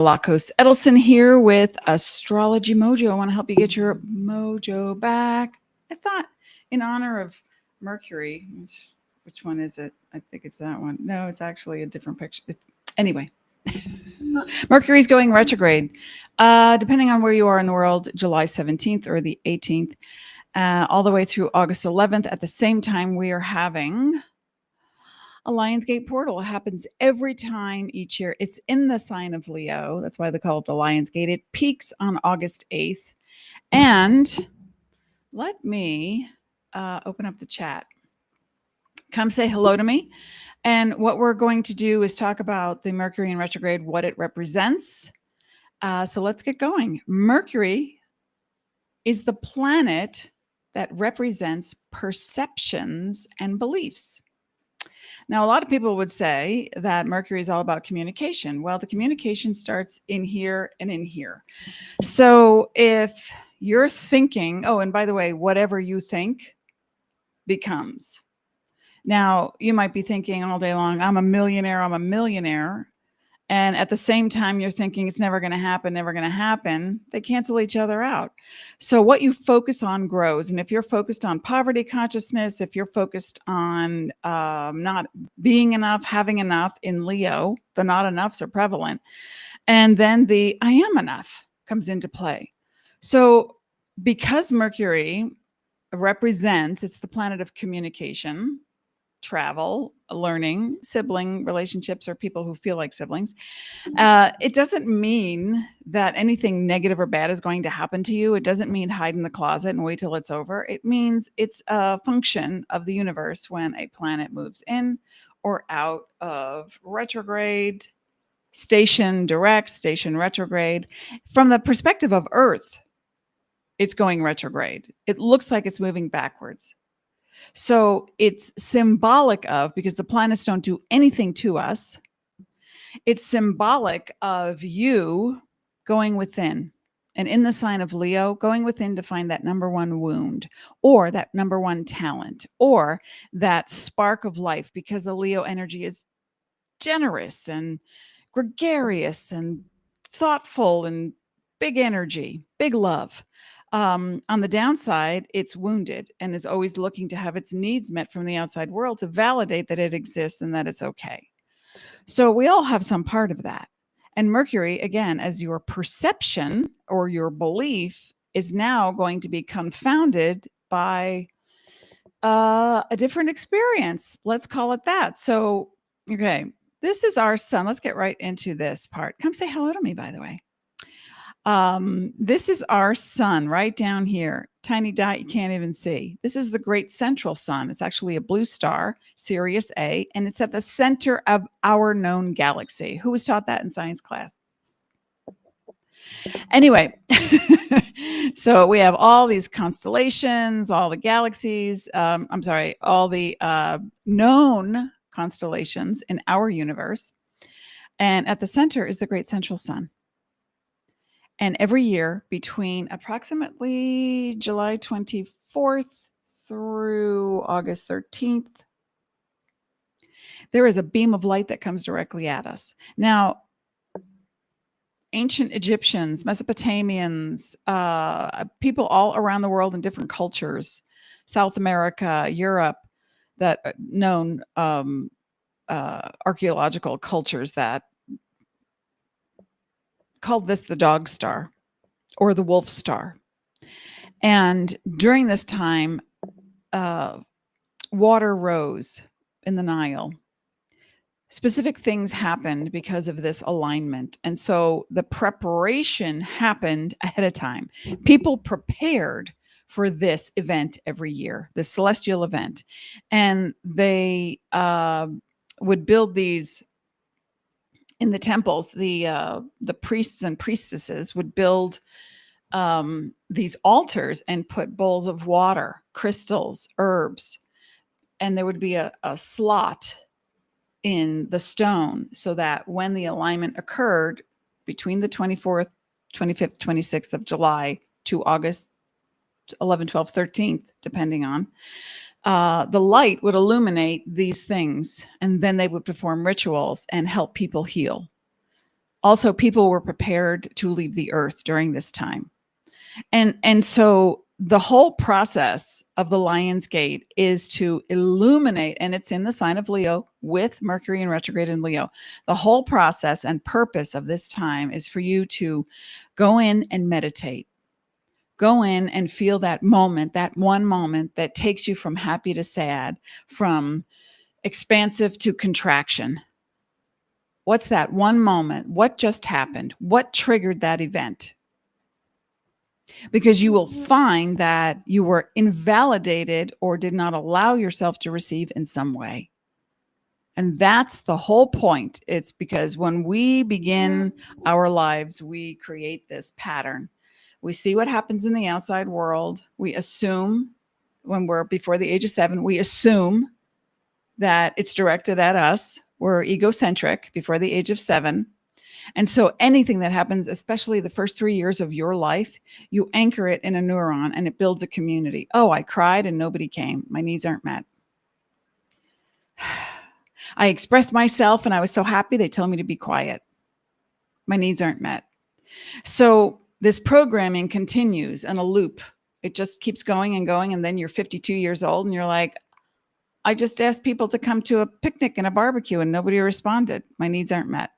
Marolakos Edelson here with AstrologyMojo. I want to help you get your mojo back. I thought in honor of Mercury, which one is it? I think it's that one. No, it's actually a different picture. Anyway, Mercury's going retrograde. Depending on where you are in the world, July 17th or the 18th, all the way through August 11th. At the same time, we are having a Lionsgate portal. It happens every time each year. It's in the sign of Leo. That's why they call it the Lionsgate. It peaks on August 8th. And let me open up the chat. Come say hello to me. And what we're going to do is talk about the Mercury in retrograde, what it represents. So let's get going. Mercury is the planet that represents perceptions and beliefs. Now, a lot of people would say that Mercury is all about communication. Well, the communication starts in here and in here. So if you're thinking, oh, and by the way, whatever you think becomes. Now, you might be thinking all day long, I'm a millionaire, I'm a millionaire. And at the same time, you're thinking it's never going to happen, never going to happen. They cancel each other out. So what you focus on grows. And if you're focused on poverty consciousness, if you're focused on not being enough, having enough in Leo, the not enoughs are prevalent. And then the I am enough comes into play. So because Mercury represents, it's the planet of communication, travel, learning, sibling relationships, or people who feel like siblings. It doesn't mean that anything negative or bad is going to happen to you. It doesn't mean hide in the closet and wait till it's over. It means it's a function of the universe when a planet moves in or out of retrograde, station direct, station retrograde. From the perspective of Earth, it's going retrograde. It looks like it's moving backwards. So it's symbolic of, because the planets don't do anything to us, it's symbolic of you going within. And in the sign of Leo, going within to find that number one wound, or that number one talent, or that spark of life, because the Leo energy is generous and gregarious and thoughtful and big energy, big love. On the downside, it's wounded and is always looking to have its needs met from the outside world to validate that it exists and that it's okay. So we all have some part of that. And Mercury, again, as your perception or your belief, is now going to be confounded by a different experience. Let's call it that. So, okay, this is our sun. Let's get right into this part. Come say hello to me, by the way. This is our sun right down here. Tiny dot you can't even see. This is the great central sun. It's actually a blue star, Sirius A, and it's at the center of our known galaxy. Who was taught that in science class? Anyway, so we have all these constellations, all the galaxies, all the known constellations in our universe. And at the center is the great central sun. And every year between approximately July 24th through August 13th, there is a beam of light that comes directly at us. Now, ancient Egyptians, Mesopotamians, people all around the world in different cultures, South America, Europe, that known archaeological cultures that called this the dog star or the wolf star. And during this time, water rose in the Nile. Specific things happened because of this alignment. And so the preparation happened ahead of time. People prepared for this event every year, the celestial event. And they would build these in the temples. The priests and priestesses would build these altars and put bowls of water, crystals, herbs, and there would be a slot in the stone so that when the alignment occurred between the 24th, 25th, 26th of July to August 11th, 12th, 13th, depending on, the light would illuminate these things, and then they would perform rituals and help people heal. Also, people were prepared to leave the earth during this time. And so the whole process of the Lion's Gate is to illuminate, and it's in the sign of Leo with Mercury in retrograde in Leo. The whole process and purpose of this time is for you to go in and meditate. Go in and feel that moment, that one moment that takes you from happy to sad, from expansive to contraction. What's that one moment? What just happened? What triggered that event? Because you will find that you were invalidated or did not allow yourself to receive in some way. And that's the whole point. It's because when we begin our lives, we create this pattern. We see what happens in the outside world. We assume, when we're before the age of 7, we assume that it's directed at us. We're egocentric before the age of 7. And so anything that happens, especially the first 3 years of your life, you anchor it in a neuron and it builds a community. Oh, I cried and nobody came. My needs aren't met. I expressed myself and I was so happy they told me to be quiet. My needs aren't met. So this programming continues in a loop. It just keeps going and going. And then you're 52 years old and you're like, I just asked people to come to a picnic and a barbecue and nobody responded. My needs aren't met.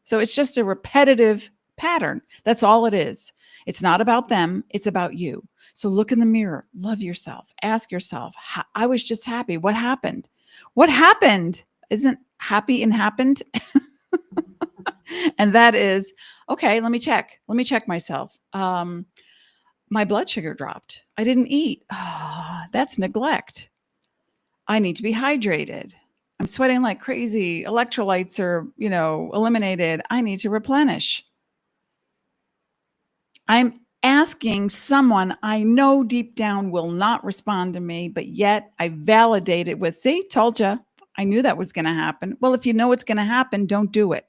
So it's just a repetitive pattern. That's all it is. It's not about them. It's about you. So look in the mirror, love yourself, ask yourself, I was just happy. What happened? What happened? Isn't happy and happened? And that is, okay, let me check. Let me check myself. My blood sugar dropped. I didn't eat. Oh, that's neglect. I need to be hydrated. I'm sweating like crazy. Electrolytes are, eliminated. I need to replenish. I'm asking someone I know deep down will not respond to me, but yet I validate it with, see, told you. I knew that was going to happen. Well, if you know it's going to happen, don't do it.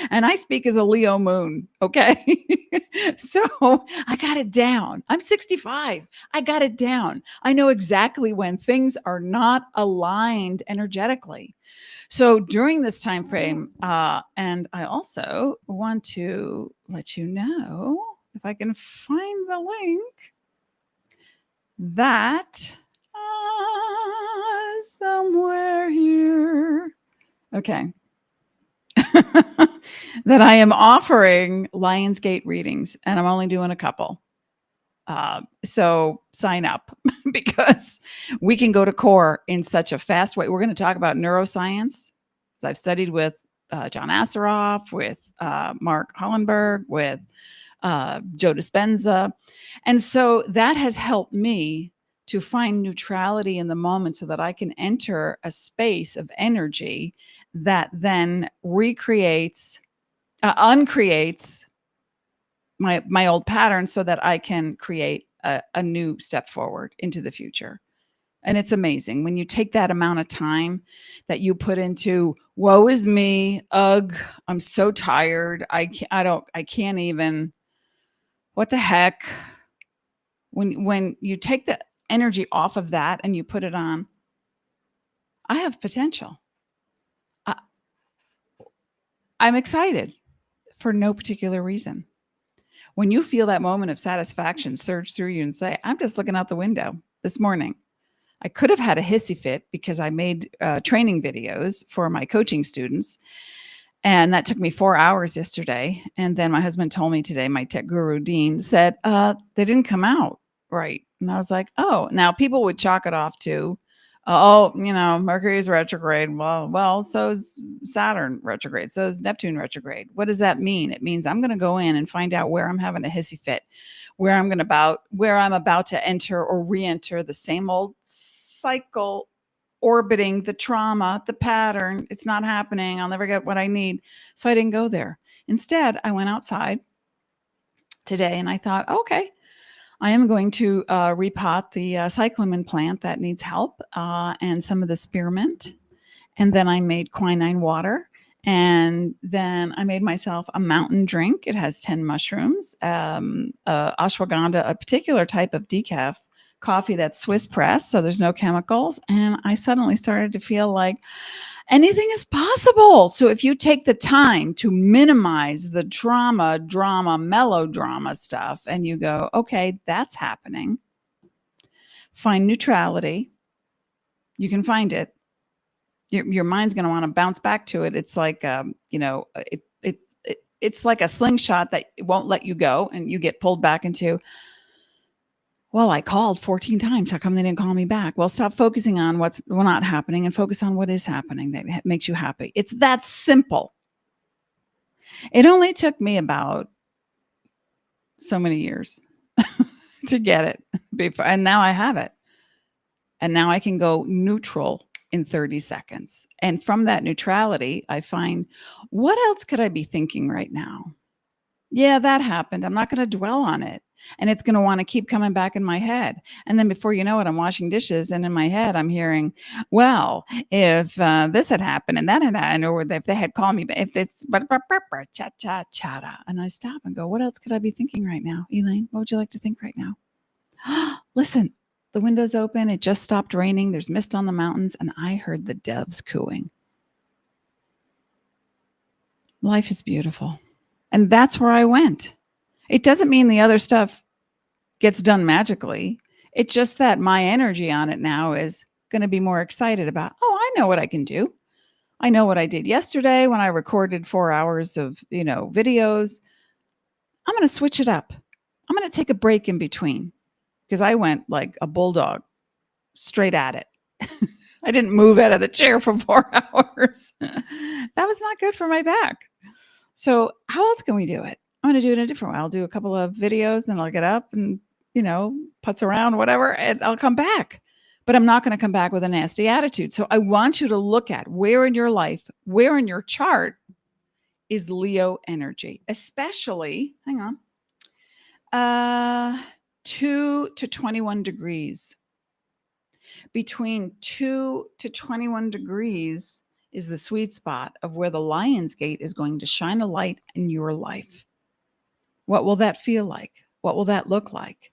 And I speak as a Leo moon, okay? So I got it down. I'm 65. I got it down. I know exactly when things are not aligned energetically. So during this time frame, and I also want to let you know, if I can find the link, that somewhere here. Okay. That I am offering Lionsgate readings, and I'm only doing a couple. So sign up because we can go to core in such a fast way. We're going to talk about neuroscience. I've studied with John Asseroff, with Mark Hollenberg, with Joe Dispenza. And so that has helped me to find neutrality in the moment so that I can enter a space of energy that then uncreates my old pattern so that I can create a new step forward into the future. And it's amazing when you take that amount of time that you put into, woe is me, ugh, I'm so tired. I can't even, what the heck? When you take the energy off of that and you put it on, I have potential. I'm excited for no particular reason. When you feel that moment of satisfaction surge through you and say, I'm just looking out the window this morning. I could have had a hissy fit because I made training videos for my coaching students. And that took me 4 hours yesterday. And then my husband told me today, my tech guru, Dean, said, they didn't come out right. And I was like, oh, now people would chalk it off to, Mercury is retrograde. Well, so's Saturn retrograde. So's Neptune retrograde. What does that mean? It means I'm going to go in and find out where I'm having a hissy fit, where I'm about to enter or re-enter the same old cycle, orbiting the trauma, the pattern. It's not happening. I'll never get what I need. So I didn't go there. Instead, I went outside today and I thought, okay, I am going to repot the cyclamen plant that needs help and some of the spearmint. And then I made quinine water. And then I made myself a mountain drink. It has 10 mushrooms, ashwagandha, a particular type of decaf coffee that's Swiss pressed, so there's no chemicals. And I suddenly started to feel like anything is possible. So if you take the time to minimize the drama, melodrama stuff, and you go, okay, that's happening. Find neutrality. You can find it. Your mind's going to want to bounce back to it. It's like, it's like a slingshot that won't let you go, and you get pulled back into, well, I called 14 times. How come they didn't call me back? Well, stop focusing on what's not happening and focus on what is happening that makes you happy. It's that simple. It only took me about so many years to get it before, and now I have it. And now I can go neutral in 30 seconds. And from that neutrality, I find, what else could I be thinking right now? Yeah, that happened. I'm not going to dwell on it. And it's going to want to keep coming back in my head. And then before you know it, I'm washing dishes. And in my head, I'm hearing, well, if this had happened and that had happened, or if they had called me, if it's cha-cha-cha-cha. And I stop and go, what else could I be thinking right now? Elaine, what would you like to think right now? Listen, the window's open. It just stopped raining. There's mist on the mountains. And I heard the doves cooing. Life is beautiful. And that's where I went. It doesn't mean the other stuff gets done magically. It's just that my energy on it now is going to be more excited about, oh, I know what I can do. I know what I did yesterday when I recorded 4 hours of, videos. I'm going to switch it up. I'm going to take a break in between, because I went like a bulldog straight at it. I didn't move out of the chair for 4 hours. That was not good for my back. So how else can we do it? I'm going to do it in a different way. I'll do a couple of videos and I'll get up and, putz around, whatever, and I'll come back. But I'm not going to come back with a nasty attitude. So I want you to look at where in your life, where in your chart is Leo energy, especially, 2 to 21 degrees. Between 2 to 21 degrees is the sweet spot of where the Lion's Gate is going to shine a light in your life. What will that feel like? What will that look like?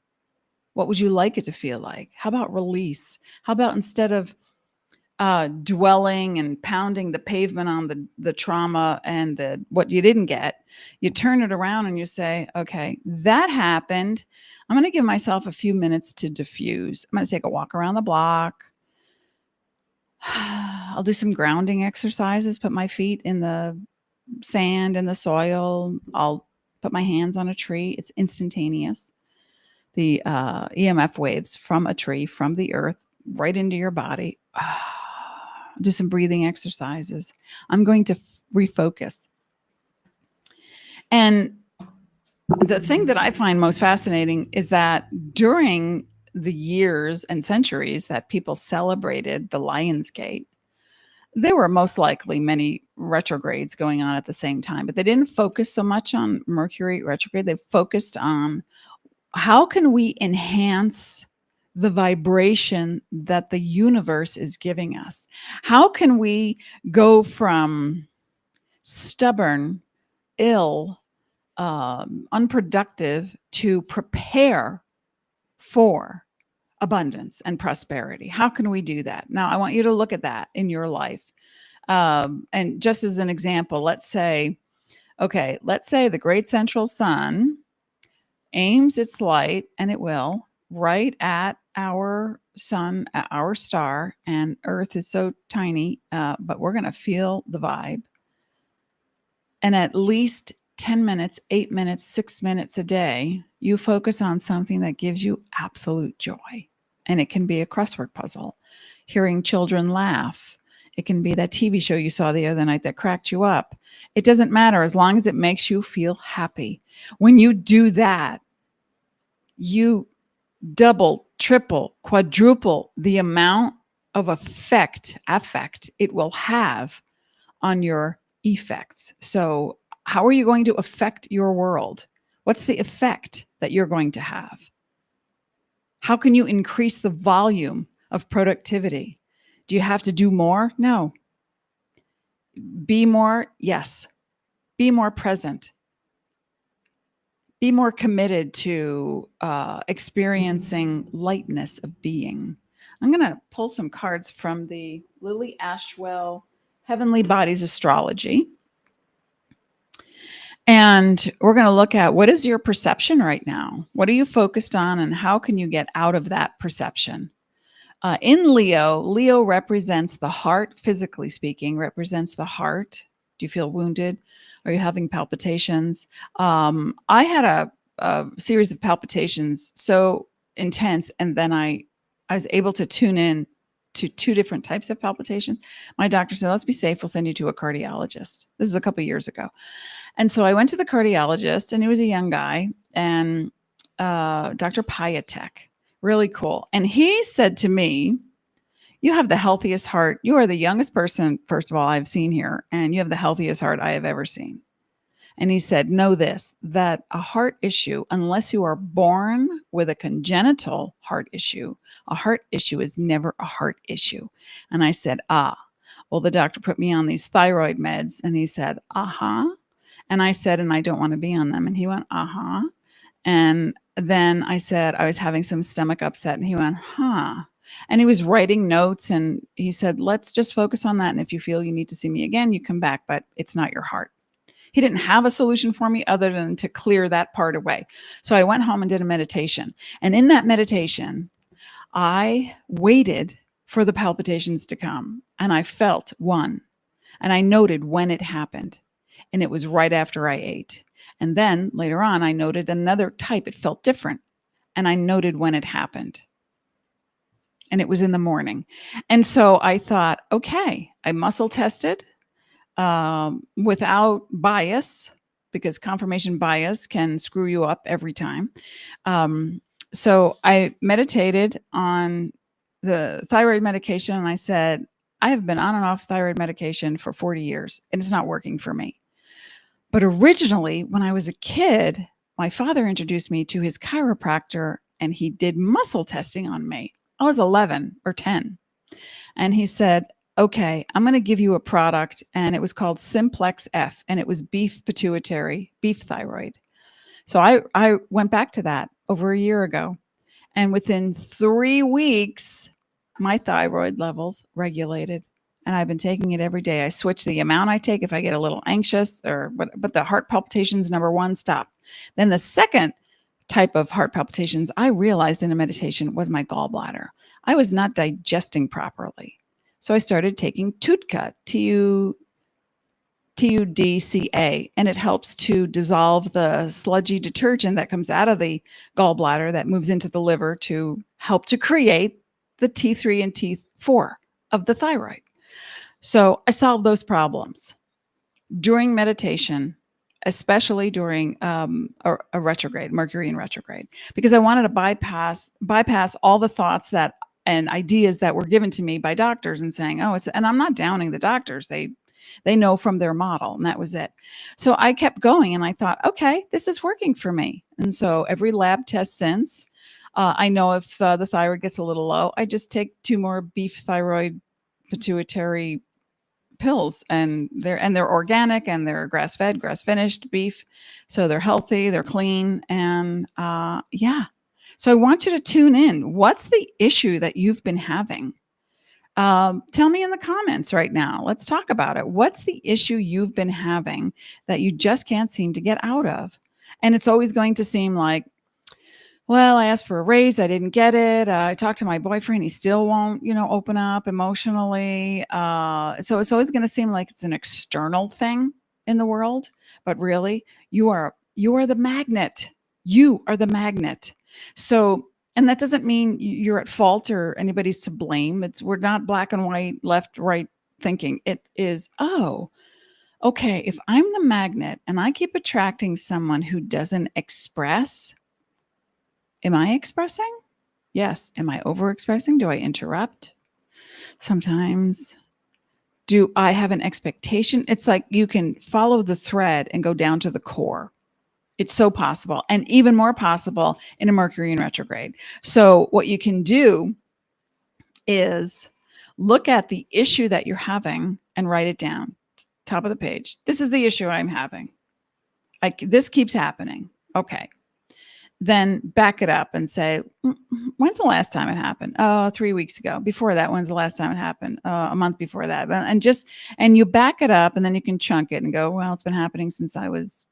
What would you like it to feel like? How about release? How about instead of dwelling and pounding the pavement on the trauma and what you didn't get, you turn it around and you say, okay, that happened. I'm going to give myself a few minutes to diffuse. I'm going to take a walk around the block. I'll do some grounding exercises, put my feet in the sand and the soil. I'll put my hands on a tree. It's instantaneous. The EMF waves from a tree, from the earth, right into your body. Do some breathing exercises. I'm going to refocus. And the thing that I find most fascinating is that during the years and centuries that people celebrated the Lion's Gate, there were most likely many retrogrades going on at the same time, but they didn't focus so much on Mercury retrograde. They focused on how can we enhance the vibration that the universe is giving us? How can we go from stubborn, ill, unproductive to prepare for abundance and prosperity? How can we do that? Now, I want you to look at that in your life. And just as an example, let's say the great central sun aims its light, and it will, right at our sun, our star, and Earth is so tiny, but we're going to feel the vibe. And at least 10 minutes, 8 minutes, 6 minutes a day, you focus on something that gives you absolute joy. And it can be a crossword puzzle, hearing children laugh. It can be that TV show you saw the other night that cracked you up. It doesn't matter as long as it makes you feel happy. When you do that, you double, triple, quadruple the amount of effect it will have on your effects. So how are you going to affect your world? What's the effect that you're going to have? How can you increase the volume of productivity? Do you have to do more? No. Be more? Yes. Be more present. be more committed to experiencing lightness of being. I'm going to pull some cards from the Lily Ashwell Heavenly Bodies Astrology. And we're going to look at, what is your perception right now? What are you focused on, and how can you get out of that perception? In Leo represents the heart, physically speaking, represents the heart. Do you feel wounded? Are you having palpitations? I had a series of palpitations so intense, and then I was able to tune in to 2 different types of palpitations. My doctor said, let's be safe, we'll send you to a cardiologist. This is a couple of years ago. And so I went to the cardiologist, and he was a young guy, and Dr. Piatek, really cool. And he said to me, you have the healthiest heart. You are the youngest person, first of all, I've seen here, and you have the healthiest heart I have ever seen. And he said, know this, that a heart issue, unless you are born with a congenital heart issue, a heart issue is never a heart issue. And I said, well, the doctor put me on these thyroid meds. And he said, and I said, and I don't want to be on them. And he went, And then I said, I was having some stomach upset. And he went, And he was writing notes. And he said, let's just focus on that. And if you feel you need to see me again, you come back, but it's not your heart. He didn't have a solution for me other than to clear that part away. So I went home and did a meditation. And in that meditation, I waited for the palpitations to come. And I felt one. And I noted when it happened. And it was right after I ate. And then later on, I noted another type. It felt different. And I noted when it happened. And it was in the morning. And so I thought, okay, I muscle tested without bias, because confirmation bias can screw you up every time. So I meditated on the thyroid medication, and I said, I have been on and off thyroid medication for 40 years, and it's not working for me. But originally, when I was a kid, my father introduced me to his chiropractor, and he did muscle testing on me. I was 11 or 10. And he said, okay, I'm going to give you a product. And it was called Simplex F, and it was beef pituitary, beef thyroid. So I went back to that over a year ago. And within 3 weeks, my thyroid levels regulated. And I've been taking it every day. I switch the amount I take if I get a little anxious, but the heart palpitations, number one, stop. Then the second type of heart palpitations I realized in a meditation was my gallbladder. I was not digesting properly. So I started taking TUDCA, TUDCA, and it helps to dissolve the sludgy detergent that comes out of the gallbladder that moves into the liver to help to create the T3 and T4 of the thyroid. So I solved those problems during meditation, especially during a retrograde, Mercury in retrograde, because I wanted to bypass all the thoughts and ideas that were given to me by doctors and saying, and I'm not downing the doctors. They know from their model, and that was it. So I kept going, and I thought, okay, this is working for me. And so every lab test since, I know if the thyroid gets a little low, I just take 2 more beef thyroid pituitary pills, and they're organic, and they're grass-fed, grass-finished beef. So they're healthy, they're clean. And so I want you to tune in. What's the issue that you've been having? Tell me in the comments right now. Let's talk about it. What's the issue you've been having that you just can't seem to get out of? And it's always going to seem like, well, I asked for a raise, I didn't get it. I talked to my boyfriend, he still won't, open up emotionally. So it's always going to seem like it's an external thing in the world, but really, you are the magnet. You are the magnet. So, and that doesn't mean you're at fault or anybody's to blame. We're not black and white, left, right thinking. It is, okay, if I'm the magnet and I keep attracting someone who doesn't express, am I expressing? Yes. Am I overexpressing? Do I interrupt? Sometimes. Do I have an expectation? It's like you can follow the thread and go down to the core. It's so possible, and even more possible in a Mercury in retrograde. So what you can do is look at the issue that you're having and write it down. Top of the page. This is the issue I'm having. This keeps happening. Okay. Then back it up and say, when's the last time it happened? Oh, 3 weeks ago. Before that, when's the last time it happened? A month before that. And you back it up, and then you can chunk it and go, well, it's been happening since I was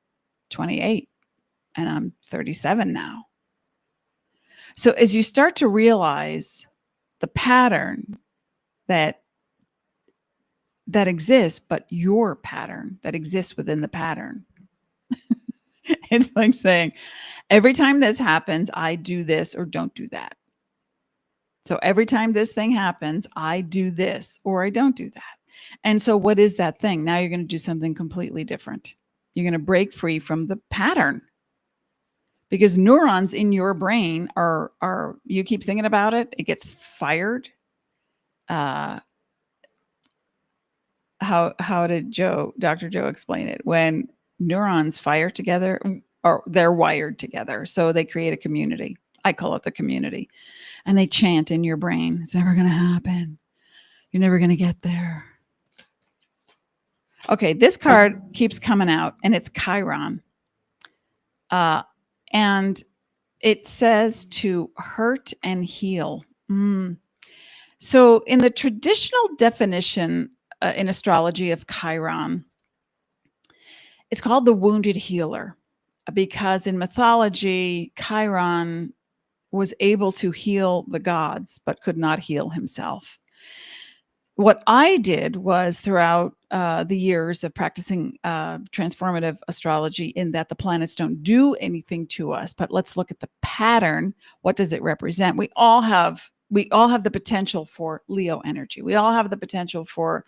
28 and I'm 37 now. So as you start to realize the pattern that exists, but your pattern that exists within the pattern, it's like saying, every time this happens, I do this or don't do that. So every time this thing happens, I do this or I don't do that. And so what is that thing? Now you're going to do something completely different. You're going to break free from the pattern, because neurons in your brain are you keep thinking about it, it gets fired. How did Dr. Joe explain it? When neurons fire together, or they're wired together, so they create a community. I call it the community. And they chant in your brain, it's never going to happen. You're never going to get there. Okay, this card keeps coming out, and it's Chiron. And it says to hurt and heal. So in the traditional definition in astrology of Chiron, it's called the wounded healer, because in mythology, Chiron was able to heal the gods, but could not heal himself. What I did was, throughout the years of practicing transformative astrology, in that the planets don't do anything to us, but let's look at the pattern. What does it represent? We all have the potential for Leo energy. We all have the potential for,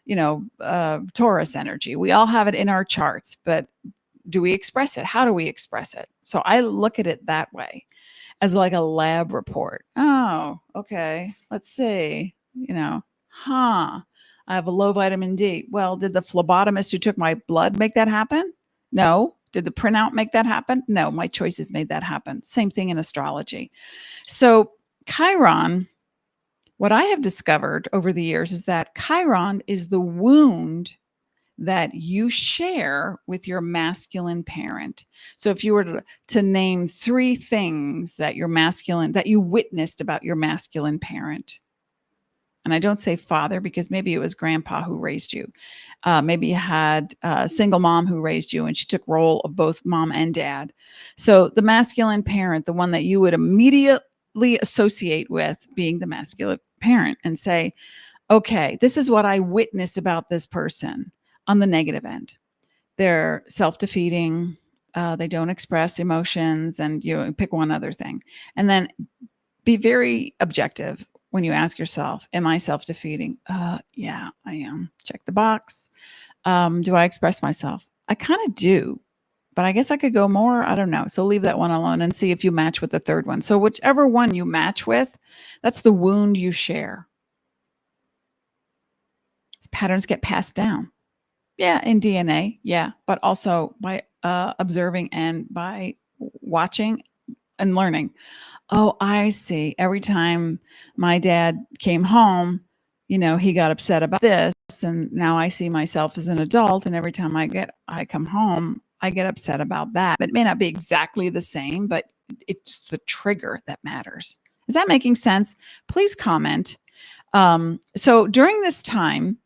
Taurus energy. We all have it in our charts, but do we express it? How do we express it? So I look at it that way, as like a lab report. Oh, okay. Let's see, I have a low vitamin D. Well, did the phlebotomist who took my blood make that happen? No. Did the printout make that happen? No. My choices made that happen. Same thing in astrology. So Chiron, what I have discovered over the years is that Chiron is the wound that you share with your masculine parent. So if you were to name 3 things that you witnessed about your masculine parent, and I don't say father because maybe it was grandpa who raised you. Maybe you had a single mom who raised you, and she took role of both mom and dad. So the masculine parent, the one that you would immediately associate with being the masculine parent, and say, okay, this is what I witnessed about this person on the negative end. They're self-defeating. They don't express emotions, and you pick one other thing. And then be very objective when you ask yourself, am I self-defeating? Yeah, I am. Check the box. Do I express myself? I kind of do, but I guess I could go more. I don't know. So leave that one alone and see if you match with the third one. So whichever one you match with, that's the wound you share. Patterns get passed down. Yeah, in DNA. Yeah, but also by observing and by watching and learning. Oh, I see. Every time my dad came home, he got upset about this. And now I see myself as an adult. And every time I come home, I get upset about that. It may not be exactly the same, but it's the trigger that matters. Is that making sense? Please comment. So during this time,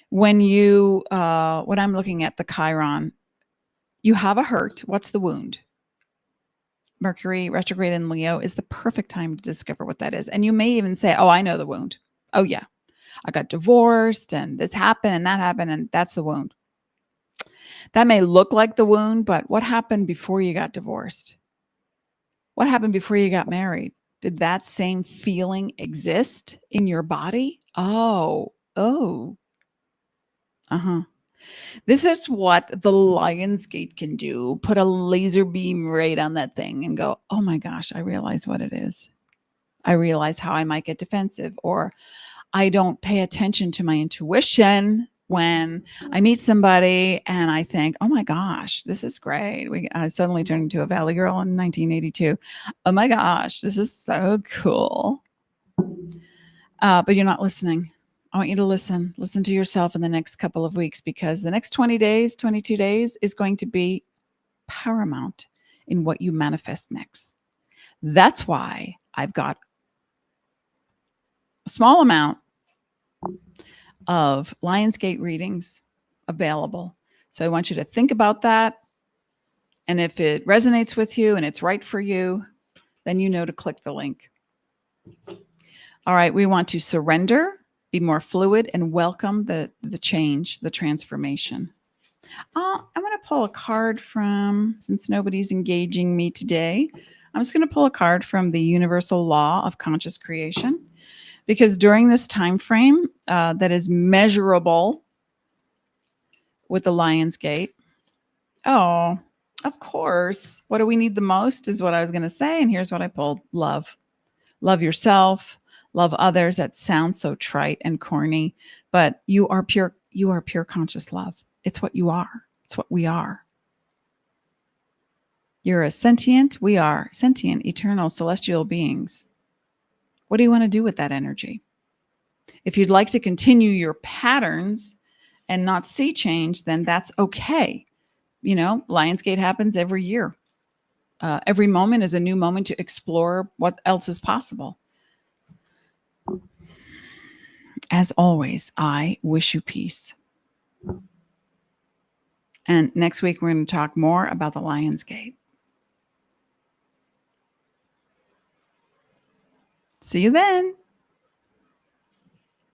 when I'm looking at the Chiron, you have a hurt. What's the wound? Mercury retrograde in Leo is the perfect time to discover what that is. And you may even say, oh, I know the wound. Oh, yeah. I got divorced and this happened and that happened, and that's the wound. That may look like the wound, but what happened before you got divorced? What happened before you got married? Did that same feeling exist in your body? Oh. This is what the Lion's Gate can do. Put a laser beam right on that thing and go, oh my gosh, I realize what it is. I realize how I might get defensive, or I don't pay attention to my intuition when I meet somebody and I think, oh my gosh, this is great. I suddenly turned into a Valley Girl in 1982. Oh my gosh, this is so cool. But you're not listening. I want you to listen to yourself in the next couple of weeks, because the next 20 days, 22 days is going to be paramount in what you manifest next. That's why I've got a small amount of Lionsgate readings available. So I want you to think about that. And if it resonates with you and it's right for you, then you know to click the link. All right, we want to surrender, be more fluid, and welcome the change, the transformation. I'm going to pull a card from, since nobody's engaging me today, I'm just going to pull a card from the universal law of conscious creation, because during this time frame that is measurable with the Lion's Gate, oh, of course, what do we need the most is what I was going to say. And here's what I pulled. Love. Love yourself. Love others. That sounds so trite and corny, but you are pure conscious love. It's what you are. It's what we are. We are sentient, eternal, celestial beings. What do you want to do with that energy? If you'd like to continue your patterns and not see change, then that's okay. You know, Lionsgate happens every year. Every moment is a new moment to explore what else is possible. As always, I wish you peace. And next week, we're going to talk more about the Lionsgate. See you then.